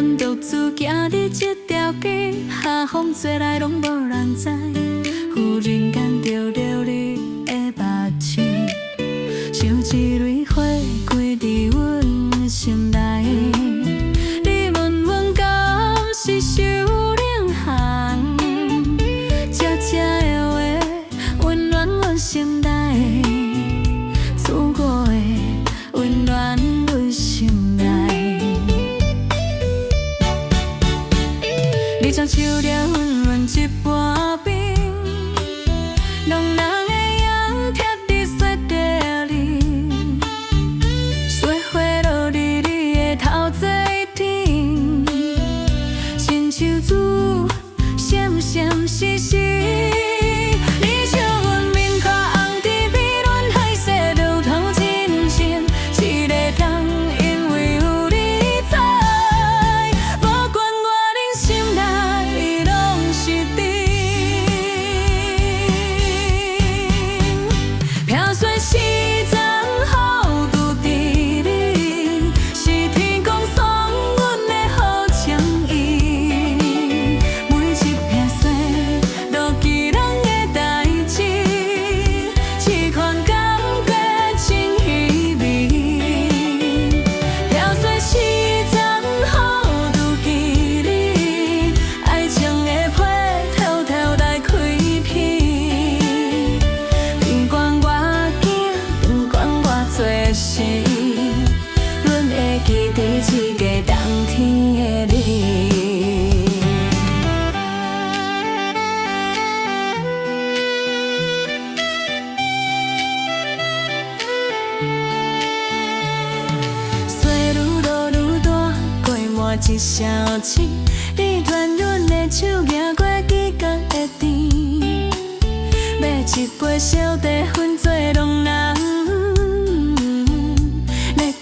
阮独自行伫这条街，下风吹来拢无人知。忽然间着着你的目睭，像一蕊花开伫阮心内。你问阮敢是受冷寒？这的话温暖阮心内，赐我的温暖阮心内。你将手抓阮润一半边。 浓浓的阳贴伫雪地里，雪花落伫你的头前顶，亲像珠闪闪烁烁。你笑阮面壳红伫比阮海色路头真深，一个冬因为有你在，无管我恁心内拢是你。 飘雪时阵雨拄伫你，是天公送阮的好情意。每一片雪都记人的代志，这款感觉真稀微。飘雪时阵雨拄记你，爱情的花偷偷来开篇。不管我。 不管我做事，阮会记得这个冬天的你。雪愈落愈大，过满一城市，你攥阮的手，行过几工的甜，买一杯小茶分做两人。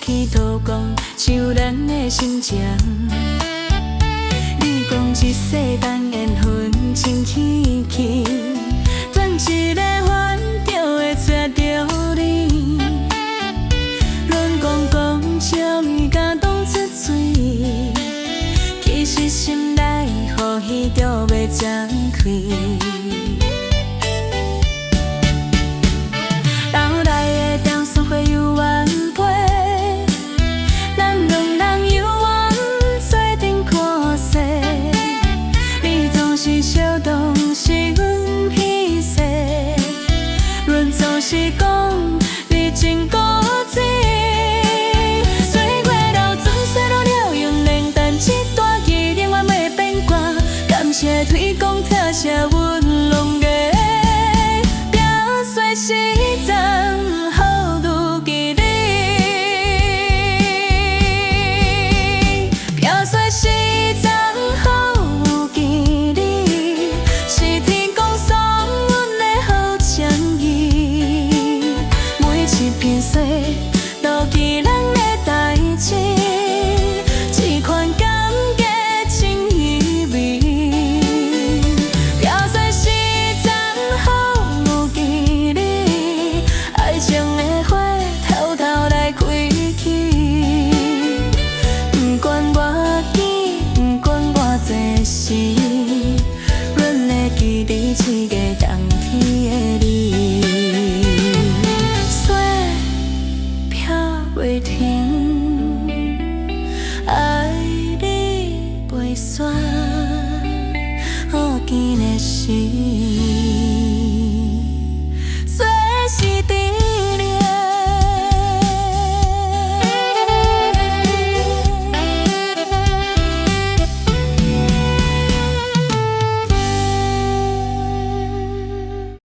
去渡讲像咱的心情，你讲一世当缘分真稀奇，转一个弯就会找着你。乱讲将感动出水，其实心内欢喜就袂张开。 老来的长松花又弯飞。 小当是阮彼世，阮总是讲你真固执。岁月流转，雪落了用冷淡一段记忆，我袂变卦。感谢天公疼惜阮拢个，飘雪时阵雨愈记你，飘雪时阵雨记你。 雪都记人的代志，这款感觉真稀微。飘雪时阵雨记你，爱情的花偷偷来开启。不管我见，不管我做事，阮会记得这个冬天的你。 袂停。